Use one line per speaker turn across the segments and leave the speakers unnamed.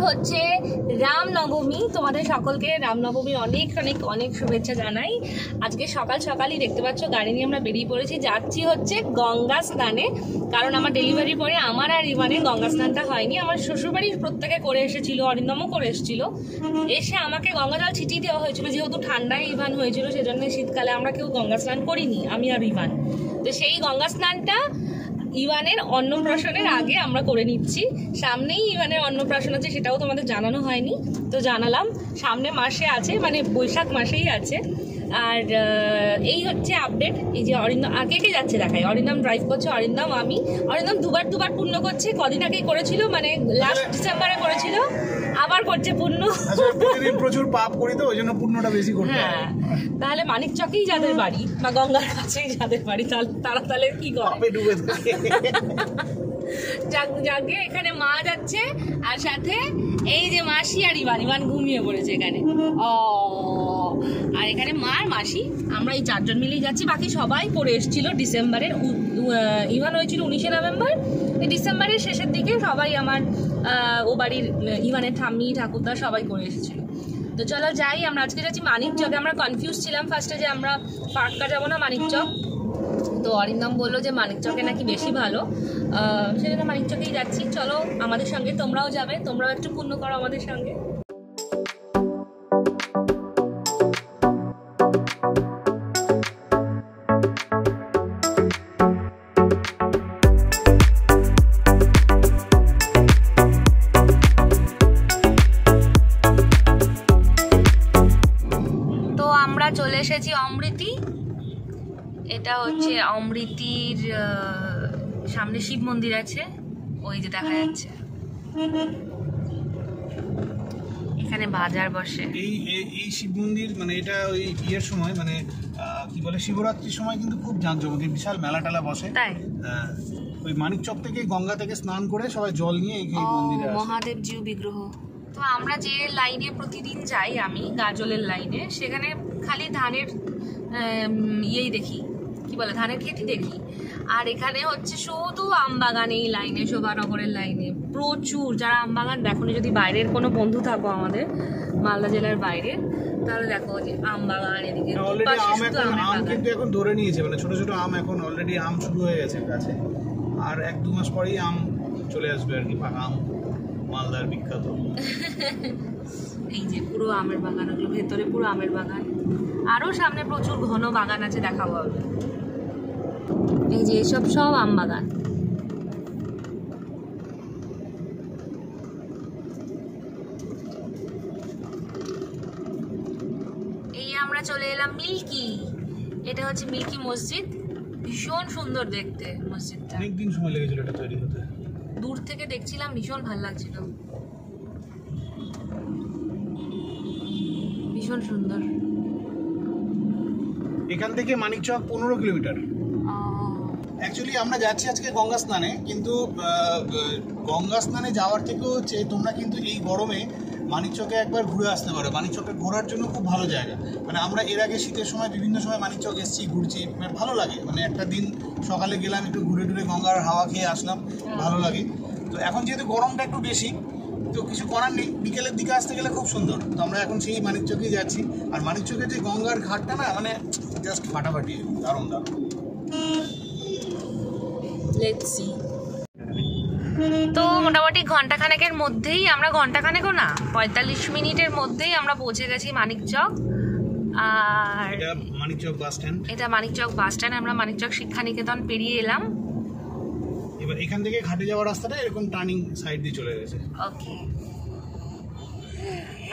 হচ্ছে রামনবমী। তোমাদের সকলকে রামনবমীর অনেক অনেক অনেক শুভেচ্ছা জানাই। আজকে সকাল সকালই দেখতে পাচ্ছ গাড়ি নিয়ে আমরা বেরিয়ে পড়েছি, যাচ্ছি হচ্ছে গঙ্গা স্নানে। কারণ আমার ডেলিভারির পরে আমার আর ইভানের গঙ্গা স্নানটা হয়নি। আমার শ্বশুরবাড়ির প্রত্যেকে করে এসেছিল, অরিন্দমও করে এসেছিল। এসে আমাকে গঙ্গা জল ছিটিয়ে দেওয়া হয়েছিল, যেহেতু ঠান্ডায় ইভান হয়েছিল সেজন্য শীতকালে আমরা কেউ গঙ্গা স্নান করিনি, আমি আর ইভান। তো সেই গঙ্গা স্নানটা ইভানের অন্নপ্রাশনের আগে আমরা করে নিচ্ছি। সামনেই ইভানের অন্নপ্রাশন আছে, সেটাও তোমাদের জানানো হয়নি, তো জানালাম। সামনে মাসে আছে, মানে বৈশাখ মাসেই আছে। আর এই হচ্ছে আপডেট। এই যে অরিন্দম আগে কে যাচ্ছে দেখাই। অরিন্দম ড্রাইভ করছে, অরিন্দম আমি। অরিন্দম দুবার পূর্ণ করছে, কদিন আগেই করেছিল, মানে লাস্ট ডিসেম্বরে করেছিল, আবার করছে পূর্ণ।
প্রচুর পাপ করি তো ওই জন্য পূর্ণটা বেশি করতে হয়।
হ্যাঁ, তাহলে মানিকচকেই যাদের বাড়ি বা গঙ্গার কাছেই যাদের বাড়ি তারা তাহলে কি করে? যাকে এখানে মা যাচ্ছে, আর সাথে এই যে মাসি আর ইভান ঘুমিয়ে পড়েছে এখানে। আর এখানে মা আর মাসি, আমরা এই 4 জন মিলেই যাচ্ছি। বাকি সবাই করে এসেছিল ডিসেম্বরের। ইভান হয়েছিল 19শে নভেম্বর। এই ডিসেম্বরের শেষের দিকে সবাই আমার ও বাড়ির ইভানের ঠাম্মি ঠাকুরদা সবাই করে এসেছিল। তো চলো যাই, আমরা আজকে যাচ্ছি মানিকচকে। আমরা কনফিউজ ছিলাম ফার্স্টে যে আমরা পার্কটা যাবো না মানিকচক। তো অরিন্দম বললো যে মানিকচকে নাকি বেশি ভালো, সেজন্য মানিকচকেই যাচ্ছি। চলো আমাদের সঙ্গে, তোমরাও যাবে, তোমরাও একটু পুণ্য করো আমাদের সঙ্গে। তো আমরা চলে এসেছি অমৃতি। এটা হচ্ছে অমৃতির সামনে শিব মন্দির আছে, ওই যে দেখা যাচ্ছে। এখানে বাজার বসে।
এই শিব মন্দির মানে এটা ওই বিয়ের সময়, মানে কি বলে শিবরাত্রির সময় কিন্তু খুব জাঁকজমক, বিশাল মেলা টেলা বসে। তাই ওই মানিকচক থেকে গঙ্গা থেকে স্নান করে সবাই জল নিয়ে এই মন্দিরে আসে।
মহাদেব জিউ বিগ্রহ। তো আমরা যে লাইনে প্রতিদিন যাই, আমি গাজলের লাইনে, সেখানে খালি ধানের ইয়েই দেখি, কি বলে, ধানের খেতি দেখি। আর এখানে হচ্ছে শুধু আমবাগান। এই লাইনে, শোভানগরের লাইনে প্রচুর। যারা আমবাগান দেখোনি, যদি বাইরের কোনো বন্ধু থাকো আমাদের মালদা জেলার বাইরে, তাহলে দেখো যে আমবাগান এদিকে
আম কিন্তু এখন ধরে নিয়েছে, মানে ছোট ছোট আম এখন অলরেডি আম শুরু হয়ে গেছে গাছে। আর 1-2 মাস পরেই আম চলে আসবে আর কি, পাকা আম, মালদার বিখ্যাত।
এই যে পুরো আমের বাগান, ওগুলো ভেতরে পুরো আমের বাগান। আরো সামনে প্রচুর ঘন বাগান আছে, দেখাবো হবে। এই যে এসব সব আম বাগান। এই আমরা চলে এলাম মিল্কি। এটা হচ্ছে মিল্কি মসজিদ, ভীষণ সুন্দর দেখতে মসজিদটা।
অনেকদিন সময় লেগেছিল এটা তৈরি হতে।
দূর থেকে দেখছিলাম, ভীষণ ভালো লাগছিল, ভীষণ সুন্দর।
এখান থেকে মানিকচক 15 কিলোমিটার। অ্যাকচুয়ালি আমরা যাচ্ছি আজকে গঙ্গা স্নানে, কিন্তু গঙ্গা স্নানে যাওয়ার থেকেও হচ্ছে তোমরা কিন্তু এই গরমে মানিকচকে একবার ঘুরে আসতে পারো। মানিকচকে ঘোরার জন্য খুব ভালো জায়গা। মানে আমরা এর আগে শীতের সময় বিভিন্ন সময় মানিকচক এসেছি, ঘুরছি, মানে ভালো লাগে। মানে একটা দিন সকালে গেলাম, একটু ঘুরে টুরে গঙ্গার হাওয়া খেয়ে আসলাম, ভালো লাগে। তো এখন যেহেতু গরমটা একটু বেশি, তো কিছু করার নেই, বিকেলের দিকে আসতে গেলে খুব সুন্দর। তো আমরা এখন সেই মানিকচকেই যাচ্ছি। আর মানিকচকের যে গঙ্গার ঘাটটা না, মানে জাস্ট ফাটাফাটি, দারুণ দারুণ।
Let's see. তো মোটামুটি ঘন্টাখানেকের মধ্যেই আমরা, ঘন্টাখানেকও না, 45 মিনিটের মধ্যেই আমরা পৌঁছে গেছি মানিকচক। আর
এটা মানিকচক বাস স্ট্যান্ড।
এটা মানিকচক বাস স্ট্যান্ড। আমরা মানিকচক শিক্ষা নিকেতন পেরিয়ে এলাম।
এবার এখান থেকে ঘাটে যাওয়ার রাস্তাটা এরকম টার্নিং সাইড দিয়ে চলে গেছে।
ওকে।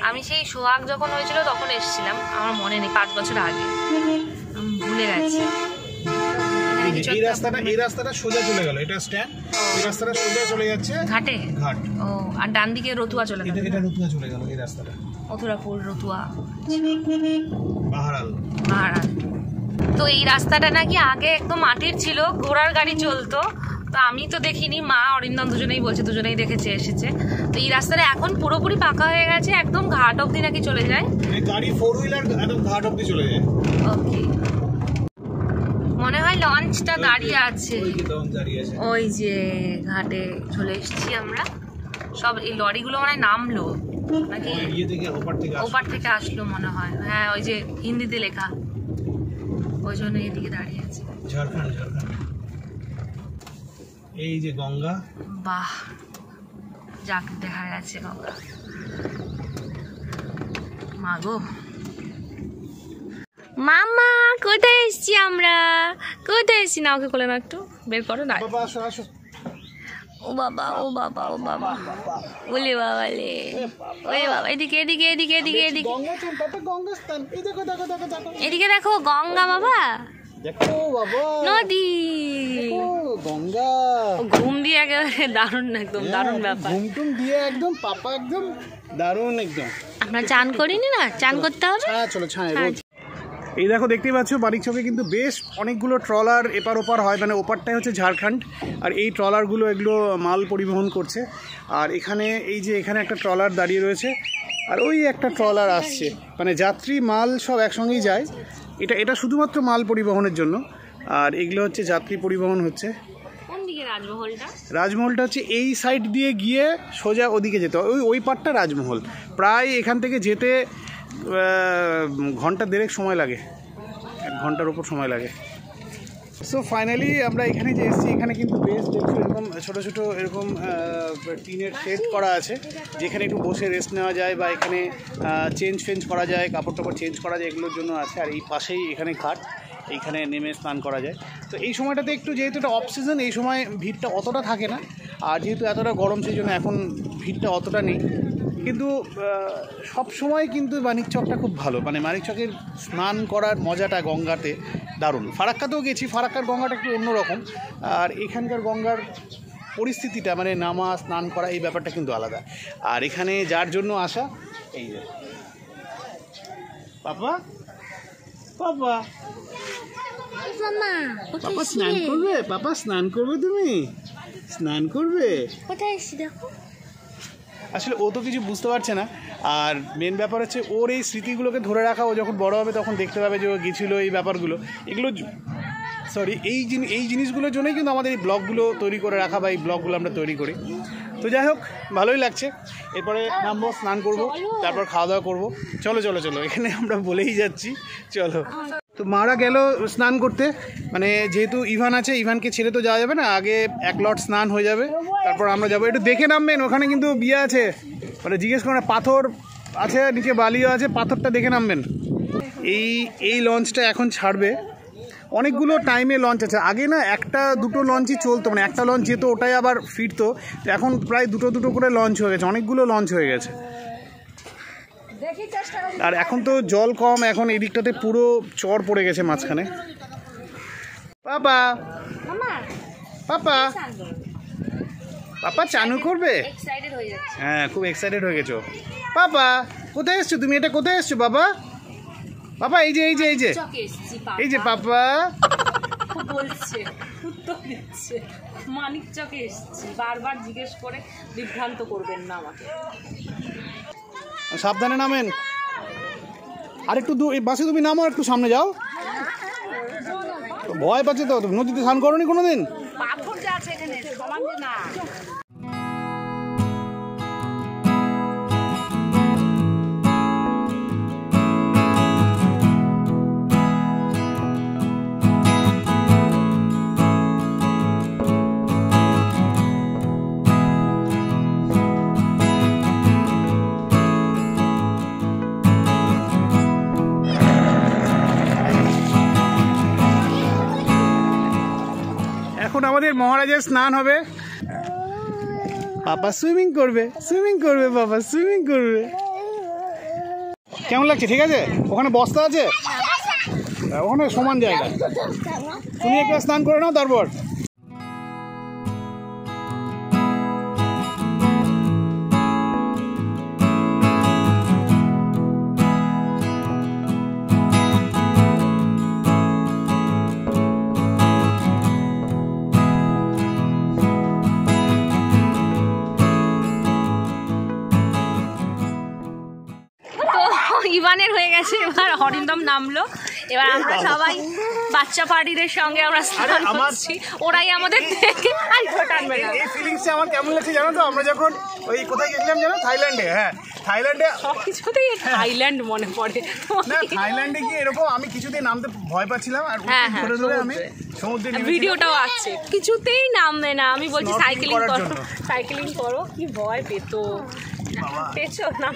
আমি সেই সোহাগ যখন হয়েছিল তখন এসেছিলাম, আমার মনে নেই, 5 বছর আগে, আমি ভুলে গেছি।
এই রাস্তাটা সোজা চলে গেল, এটা স্ট্যান্ড। এই রাস্তাটা সোজা চলে যাচ্ছে ঘাটে, ঘাট।
ও, আর ডান দিকে রতুয়া চলে গেল।
এটা রতুয়া চলে গেল এই রাস্তাটা,
মথুরাপুর, রতুয়া,
বাহারাল।
তো এই রাস্তাটা নাকি আগে একদম মাটির ছিল, ঘোড়ার গাড়ি চলতো। তো আমি তো দেখিনি, মা অরিন্দম দুজনেই বলছে, দুজনেই দেখেছে, এসেছে। তো এই রাস্তাটা এখন পুরোপুরি পাকা হয়ে গেছে, একদম ঘাট অবধি নাকি চলে যায়।
গাড়ি 4 হুইলার একদম ঘাট অবধি চলে যায়।
ওকে, মনে হয় লঞ্চটা দাঁড়িয়ে আছে, ওই যে ঘাটে চলে এসেছি আমরা। সব এই লরিগুলো মানে নামলো নাকি ওপার থেকে আসলো মনে হয়। হ্যাঁ ওই যে হিন্দিতে লেখা, ওই জন্য এদিকে দাঁড়িয়ে আছে।
ঝাড়খণ্ড এই যে গঙ্গা।
বাহ, যাক দেখা গেছে গঙ্গা। মাগো মামা কোথায় এসছি আমরা? কোথায় এসছি? না ওকে কোলে না, একটু বের করো না। ও বাবা ও বাবা ও বাবা, বলে বাবা লে, ওরে বাবা, এদিকে এদিকে এদিকে এদিকে এদিকে এদিকে দেখো গঙ্গা বাবা,
দেখো বাবা
নদী,
গঙ্গা।
ঘুম দিয়ে একেবারে দারুণ, একদম দারুণ ব্যাপার।
ঘুম টুম দিয়ে একদম পাপা একদম দারুণ একদম।
আমরা চান করিনি না, চান করতে হবে।
হ্যাঁ চলো ছায় রোজ। এই দেখো দেখতেই পাচ্ছ মানিকচকে কিন্তু বেশ অনেকগুলো ট্রলার এপার ওপার হয়, মানে ওপারটাই হচ্ছে ঝাড়খণ্ড আর এই ট্রলারগুলো এগুলো মাল পরিবহন করছে। আর এখানে এই যে এখানে একটা ট্রলার দাঁড়িয়ে রয়েছে আর ওই একটা ট্রলার আসছে, মানে যাত্রী মাল সব একসঙ্গেই যায়। এটা শুধুমাত্র মাল পরিবহনের জন্য, আর এগুলো হচ্ছে যাত্রী পরিবহন হচ্ছে। রাজমহলটা হচ্ছে এই সাইড দিয়ে গিয়ে সোজা ওদিকে যেতে হয়, ওই পারটা রাজমহল। প্রায় এখান থেকে যেতে ঘন্টা দেড়েক সময় লাগে, 1 ঘন্টার উপর সময় লাগে। সো ফাইনালি আমরা এখানে যে এসেছি, এখানে কিন্তু বেশ দেখছি এরকম ছোটো ছোটো এরকম টিনের শেড করা আছে, যেখানে একটু বসে রেস্ট নেওয়া যায় বা এখানে চেঞ্জ করা যায়, কাপড় টাপড় চেঞ্জ করা যায়, এগুলোর জন্য আছে। আর এই পাশেই এখানে ঘাট, এইখানে নেমে স্নান করা যায়। তো এই সময়টাতে একটু, যেহেতু এটা অফ সিজন, এই সময় ভিড়টা অতটা থাকে না, আর যেহেতু এতটা গরম সেই জন্য এখন ভিড়টা অতটা নেই। কিন্তু সব সময় কিন্তু মানিকচকটা খুব ভালো, মানে মানিকচকের স্নান করার মজাটা গঙ্গাতে দারুণ। ফারাক্কাতেও গেছি, ফারাক্কার গঙ্গাটা একটু অন্যরকম, আর এখানকার গঙ্গার পরিস্থিতিটা মানে নামা স্নান করা এই ব্যাপারটা কিন্তু আলাদা। আর এখানে যার জন্য আসা, এই যে পাপা পাপা পাপা স্নান করবে, পাপা স্নান করবে, তুমি স্নান করবে।
কোথায় এসছি দেখো।
আসলে ও তো কিছু বুঝতে পারছে না, আর মেন ব্যাপার হচ্ছে ওর এই স্মৃতিগুলোকে ধরে রাখা। ও যখন বড় হবে তখন দেখতে পাবে যে ও গেছিলো এই ব্যাপারগুলো, এগুলো এই জিনিসগুলোর জন্যই কিন্তু আমাদের এই ব্লগগুলো তৈরি করে রাখা বা এই ব্লগগুলো আমরা তৈরি করি। তো যাই হোক, ভালোই লাগছে। এরপরে নামবো, স্নান করবো, তারপর খাওয়া দাওয়া করবো। চলো চলো চলো, এখানে আমরা বলেই যাচ্ছি চলো। তো মারা গেল স্নান করতে, মানে যেহেতু ইভান আছে, ইভানকে ছেড়ে তো যাওয়া যাবে না, আগে 1 লট স্নান হয়ে যাবে, তারপর আমরা যাবো। একটু দেখে নামবেন, ওখানে কিন্তু বিয়ে আছে, মানে জিজ্ঞেস করেন, পাথর আছে নিচে, বালিও আছে, পাথরটা দেখে নামবেন। এই লঞ্চটা এখন ছাড়বে, অনেকগুলো টাইমে লঞ্চ আছে। আগে না 1-2 লঞ্চই চলতো, মানে একটা লঞ্চ যেত, ওটাই আবার ফিরতো। এখন প্রায় 2 করে লঞ্চ হয়ে গেছে, অনেকগুলো লঞ্চ হয়ে গেছে। আর এখন তো জল কম, এখন এই দিকটাতে পুরো চর পড়ে গেছে মাঝখানে। পাপা পাপা পাপা চানু করবে? হ্যাঁ, খুব এক্সাইটেড হয়ে গেছো। পাপা কোথায় এসছো তুমি? এটা কোথায় এসছো বাবা? বাবা এই যে এই যে এই যে এই যে পাপা
বলছে, উত্তর দিচ্ছে, মানিকচকে এসেছি। বারবার জিজ্ঞেস করে বিভ্রান্ত করবেন না আমাকে।
সাবধানে নামেন, আর একটু বাসে তুমি নামো, একটু সামনে যাও। ভয় পাচ্ছে তো, নদীতে স্নান করোনি কোনোদিন?
পাথর যে আছে এখানে, সমান যে না।
এখন আমাদের মহারাজের স্নান হবে। পাপা সুইমিং করবে, বাবা সুইমিং করবে। কেমন লাগছে? ঠিক আছে, ওখানে বস্তা আছে, ওখানে সমান জায়গা, তুমি একবার স্নান করে নাও তারপর।
ইভানের হয়ে গেছে, এবার অরিন্দম নামলো। এবার আমরা সবাই বাচ্চা পার্টিদের সঙ্গে আমরা স্নান করছি, ওরাই আমাদের দেখে টানবে না।
এই ফিলিংসটা আমার কেমন লাগছে জানো তো, আমরা যখন ওই কোথায় গেছিলাম জানো, থাইল্যান্ডে। হ্যাঁ, থাইল্যান্ডে
সবকিছুতেই থাইল্যান্ড মনে পড়ে।
না, থাইল্যান্ডে গিয়ে এরকম আমি কিছুতেই নামতে ভয় পাচ্ছিলাম, আর ধরে ধরে আমি সমুদ্রে নেমেছিলাম।
ভিডিওটাও আছে, কিছুতেই নামবে না। আমি বলছি সাইকেলিং করো, সাইকেলিং করো, কি ভয় পেতো। পেছো না,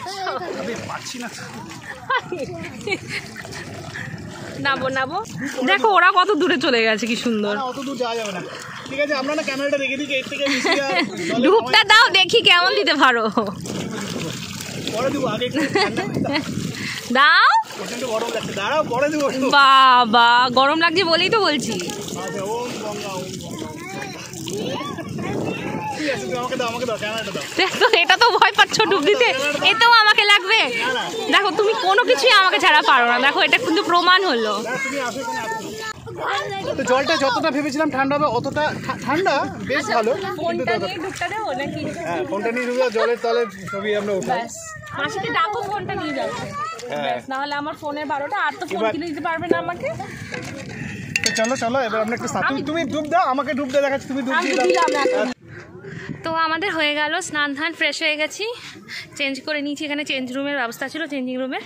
আমি পাচ্ছি না।
নাবো নাবো, দেখো ওরা কত দূরে চলে গেছে, কি সুন্দর।
অত দূর যাওয়া যাবে না, ঠিক আছে আমরা না ক্যামেরাটা রেখে দিই, এর থেকে বেশি আর
ডুবটা দাও দেখি কেমন দিতে পারো।
পরে দেবো, আগে
দাও।
প্রচন্ড গরম লাগছে, দাঁড়াও পরে দেবো।
বাবা গরম লাগছে বলেই তো বলছি।
আচ্ছা, ওম গঙ্গা ওম গঙ্গা। ঠিক আছে, তুমি আমাকে দাও, আমাকে দাও, ক্যামেরাটা দাও।
দেখো এটা তো ভয় পাচ্ছ ডুব দিতে, এতেও আমাকে লাগবে। দেখো তুমি কোনো কিছুই আমাকে ছাড়া পারো না, দেখো এটা কিন্তু প্রমাণ হলো।
তুমি আসো, এখানে আসো। তো জলটা যতটা ভেবেছিলাম ঠান্ডা হবে, অতটা ঠান্ডা, বেশ ভালো।
ফোনটা নিয়ে ঢুকতে দেবো নাকি?
হ্যাঁ, ফোনটা নিয়ে ঢুকে জলের তলে ছবি আমরা উঠাই।
মাসিকে ডাকো ফোনটা নিয়ে যাবে, না হলে আমার ফোনের 12টা, আর তো ফোন কিনে দিতে পারবে না আমাকে।
চলো চলো, এবার আমরা একটু তুমি ডুব দাও, আমাকে ডুব দিয়ে দেখাচ্ছি, তুমি ডুব দিয়ে দাও।
তো আমাদের হয়ে গেল স্নান ধান, ফ্রেশ হয়ে গেছি, চেঞ্জ করে নিয়েছি। এখানে চেঞ্জ রুমের ব্যবস্থা ছিল, চেঞ্জিং রুমের,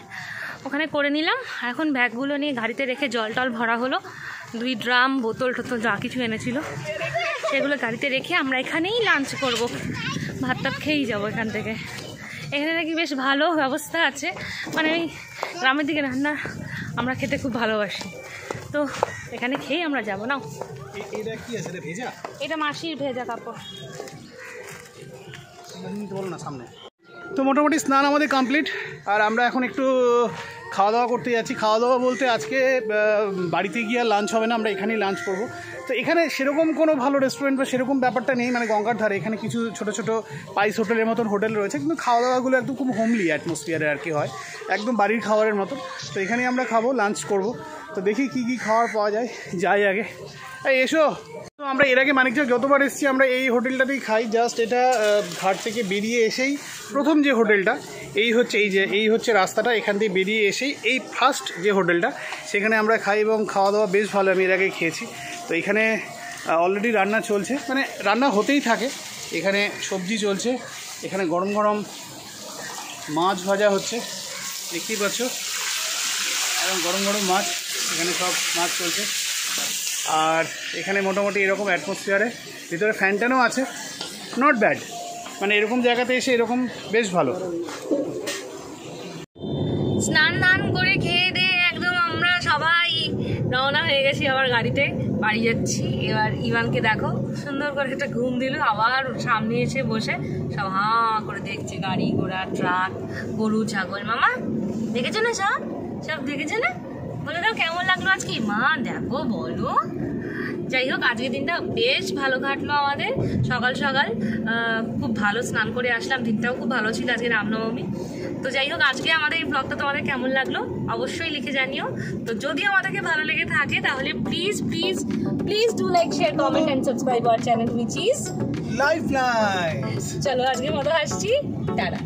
ওখানে করে নিলাম। আর এখন ব্যাগগুলো নিয়ে গাড়িতে রেখে জল টল ভরা হলো, 2 ড্রাম বোতল টোতল যা কিছু এনেছিল সেগুলো গাড়িতে রেখে আমরা এখানেই লাঞ্চ করব, ভাত টাত খেয়েই যাবো এখান থেকে। এখানে নাকি বেশ ভালো ব্যবস্থা আছে, মানে ওই গ্রামের দিকে রান্না আমরা খেতে খুব ভালোবাসি, তো এখানে খেয়েই আমরা যাবো। না
এটা কি আছে, এটা ভেজা?
এটা মাসির ভেজা কাপড়।
বলো না সামনে। তো মোটামুটি স্নান আমাদের কমপ্লিট, আর আমরা এখন একটু খাওয়া দাওয়া করতে যাচ্ছি। খাওয়া দাওয়া বলতে আজকে বাড়িতে গিয়ে লাঞ্চ হবে না, আমরা এখানেই লাঞ্চ করব। তো এখানে সেরকম কোনো ভালো রেস্টুরেন্ট বা সেরকম ব্যাপারটা নেই, মানে গঙ্গার ধারে এখানে কিছু ছোটো ছোটো পাইস হোটেলের মতন হোটেল রয়েছে, কিন্তু খাওয়া দাওয়াগুলো একদম খুব হোমলি অ্যাটমসফিয়ারে আর কি হয়, একদম বাড়ির খাবারের মতন। তো এখানেই আমরা খাবো, লাঞ্চ করব। তো দেখি কী কী খাবার পাওয়া যায়, যাই আগে। এই এসো। তো আমরা এর আগে মানিকচক যতবার এসেছি আমরা এই হোটেলটাতেই খাই। জাস্ট এটা ঘাট থেকে বেরিয়ে এসেই প্রথম যে হোটেলটা, এই হচ্ছে রাস্তাটা, এখান থেকে বেরিয়ে এসেই এই ফার্স্ট যে হোটেলটা, সেখানে আমরা খাই এবং খাওয়া দাওয়া বেশ ভালো, আমি এর আগে খেয়েছি। তো এখানে অলরেডি রান্না চলছে, মানে রান্না হতেই থাকে, এখানে সবজি চলছে, এখানে গরম গরম মাছ ভাজা হচ্ছে, দেখতেই পাচ্ছ, এবং গরম গরম মাছ, এখানে সব মাছ চলছে। আর এখানে মোটামুটি এরকম অ্যাটমসফিয়ারে, ভিতরে ফ্যানটানও আছে, নট ব্যাড, মানে এরকম জায়গাতে এসে এরকম বেশ ভালো।
স্নান দান করে খেয়ে দিয়ে একদম আমরা সবাই রওনা হয়ে গেছি আবার গাড়িতে, বাড়ি যাচ্ছি। এবার ইভানকে দেখো সুন্দর করে একটা ঘুম দিল, আবার সামনে এসে বসে সব হাঁ করে দেখছে গাড়ি ঘোড়া, ট্রাক, গরু ছাগল। মামা দেখেছো না সব দেখেছো না? বলে দাও কেমন লাগলো আজকে? মা দেখো বলো। যাই হোক আজকের দিনটা বেশ ভালো কাটলো আমাদের, সকাল সকাল খুব ভালো স্নান করে আসলাম, দিনটাও খুব ভালো ছিল, আজকে রামনবমী। তো যাই হোক আজকে আমাদের এই ব্লগটা তোমাদের কেমন লাগলো অবশ্যই লিখে জানিও। তো যদি আমাদেরকে ভালো লেগে থাকে তাহলে please please please do like, share, comment and subscribe our channel which is
lifeline.
চলো আজকের মতো আসছি, টাটা।